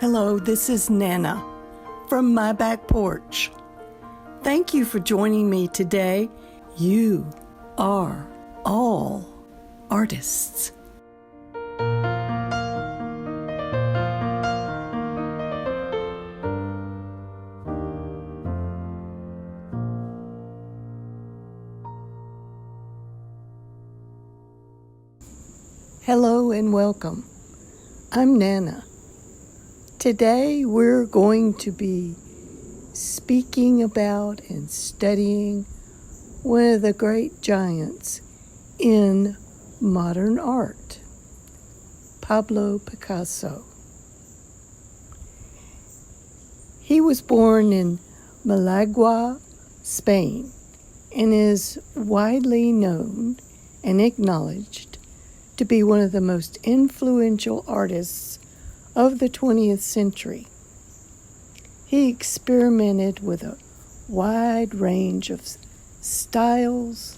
Hello, this is Nana from my back porch. Thank you for joining me today. You are all artists. Hello and welcome. I'm Nana. Today we're going to be speaking about and studying one of the great giants in modern art, Pablo Picasso. He was born in Malaga, Spain, and is widely known and acknowledged to be one of the most influential artists of the 20th century. He experimented with a wide range of styles,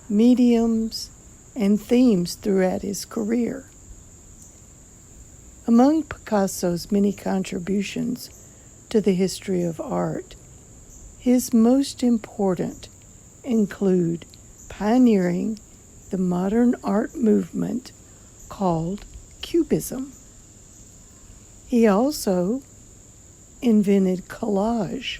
mediums, and themes throughout his career. Among Picasso's many contributions to the history of art, his most important include pioneering the modern art movement called Cubism. He also invented collage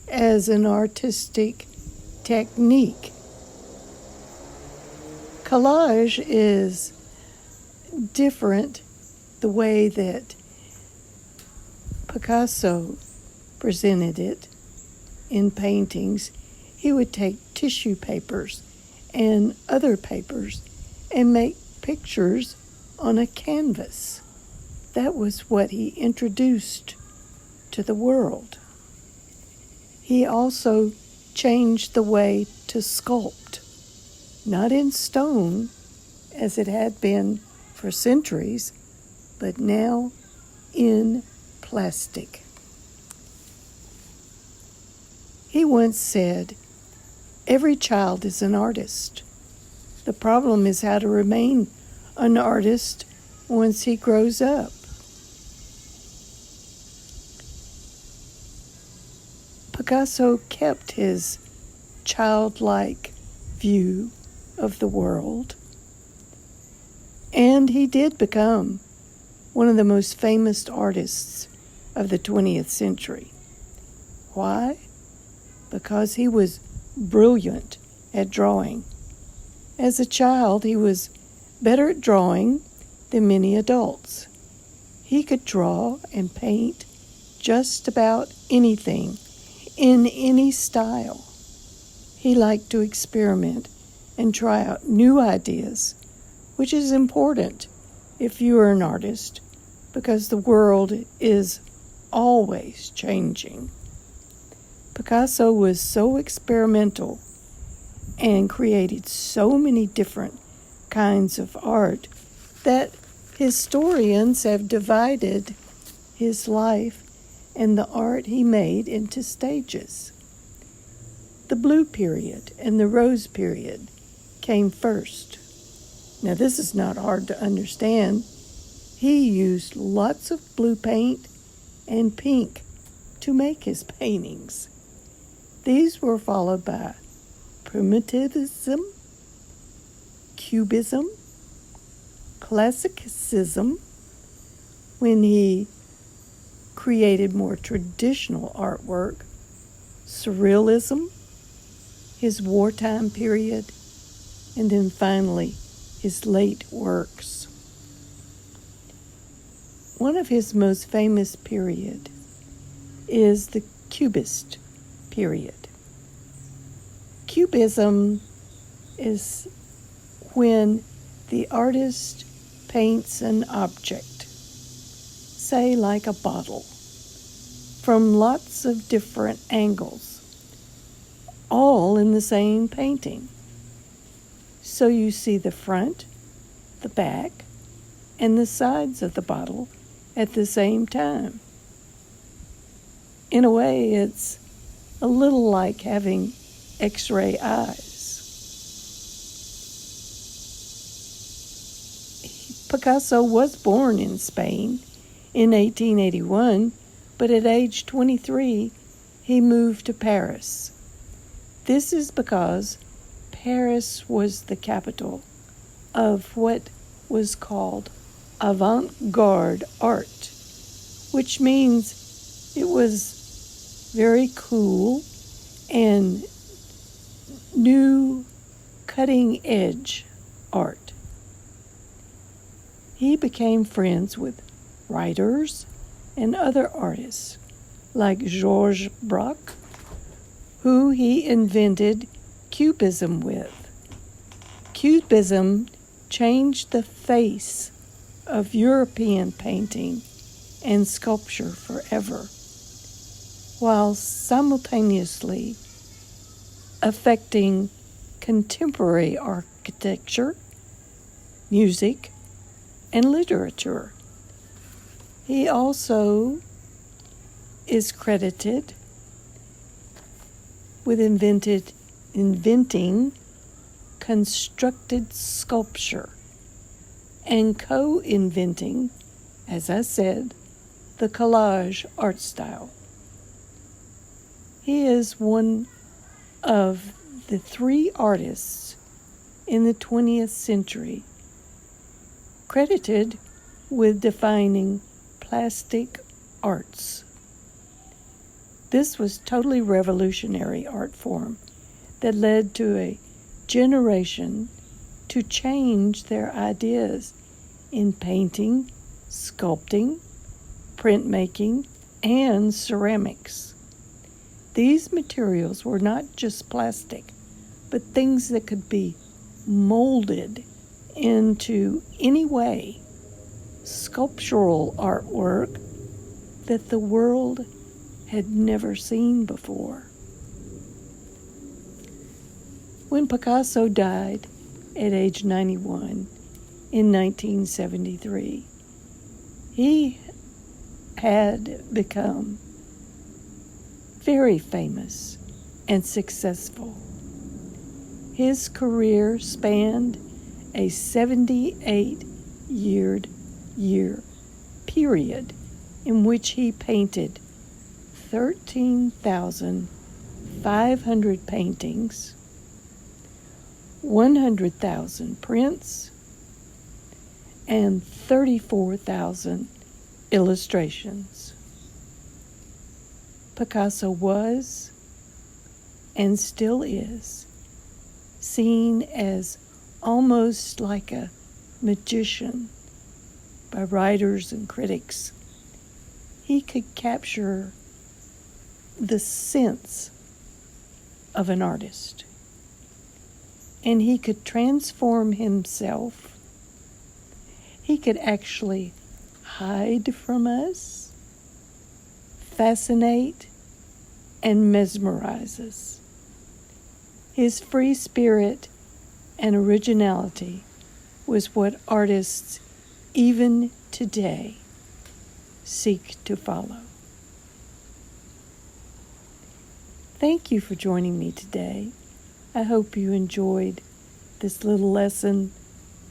as an artistic technique. Collage is different the way that Picasso presented it in paintings. He would take tissue papers and other papers and make pictures on a canvas. That was what he introduced to the world. He also changed the way to sculpt, not in stone as it had been for centuries, but now in plastic. He once said, "Every child is an artist. The problem is how to remain an artist once he grows up." Picasso kept his childlike view of the world, and he did become one of the most famous artists of the 20th century. Why? Because he was brilliant at drawing. As a child, he was better at drawing than many adults. He could draw and paint just about anything in any style. He liked to experiment and try out new ideas, which is important if you are an artist, because the world is always changing. Picasso was so experimental and created so many different kinds of art that historians have divided his life and the art he made into stages. The Blue Period and the Rose Period came first. Now this is not hard to understand. He used lots of blue paint and pink to make his paintings. These were followed by Primitivism, Cubism, Classicism, when he created more traditional artwork, Surrealism, his wartime period, and then finally his late works. One of his most famous period is the Cubist Period. Cubism is when the artist paints an object, say like a bottle, from lots of different angles, all in the same painting. So you see the front, the back, and the sides of the bottle at the same time. In a way, it's a little like having X-ray eyes. Picasso was born in Spain in 1881, but at age 23, he moved to Paris. This is because Paris was the capital of what was called avant-garde art, which means it was very cool and new cutting-edge art. He became friends with writers and other artists like Georges Braque, who he invented Cubism with. Cubism changed the face of European painting and sculpture forever, while simultaneously affecting contemporary architecture, music, and literature. He also is credited with inventing constructed sculpture and co-inventing, as I said, the collage art style. He is one of the 3 artists in the 20th century credited with defining plastic arts. This was totally revolutionary art form that led to a generation to change their ideas in painting, sculpting, printmaking, and ceramics. These materials were not just plastic, but things that could be molded into any way, sculptural artwork that the world had never seen before. When Picasso died at age 91 in 1973, he had become very famous and successful. His career spanned a 78-year period in which he painted 13,500 paintings, 100,000 prints, and 34,000 illustrations. Picasso was, and still is, seen as almost like a magician by writers and critics. He could capture the sense of an artist, and he could transform himself. He could actually hide from us, fascinate, and mesmerize us. His free spirit and originality was what artists, even today, seek to follow. Thank you for joining me today. I hope you enjoyed this little lesson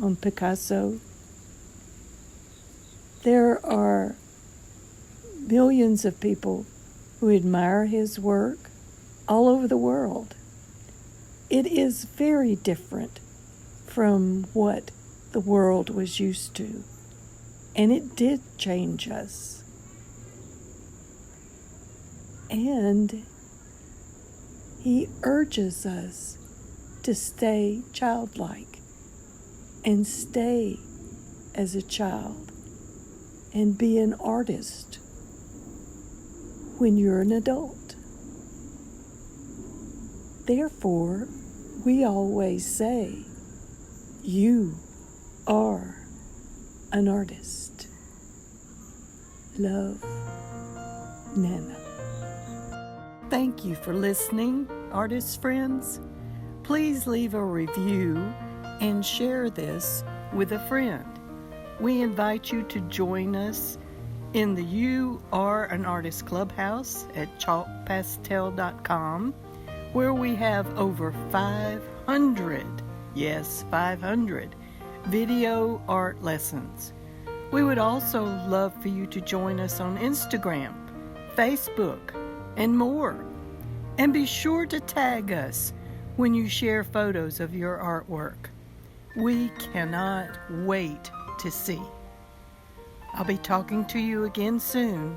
on Picasso. There are millions of people who admire his work all over the world. It is very different from what the world was used to, and it did change us. And he urges us to stay childlike and stay as a child and be an artist when you're an adult. Therefore, we always say, you are an artist. Love, Nana. Thank you for listening, artist friends. Please leave a review and share this with a friend. We invite you to join us in the You Are an Artist Clubhouse at chalkpastel.com, where we have over 500, yes, 500 video art lessons. We would also love for you to join us on Instagram, Facebook, and more. And be sure to tag us when you share photos of your artwork. We cannot wait to see. I'll be talking to you again soon.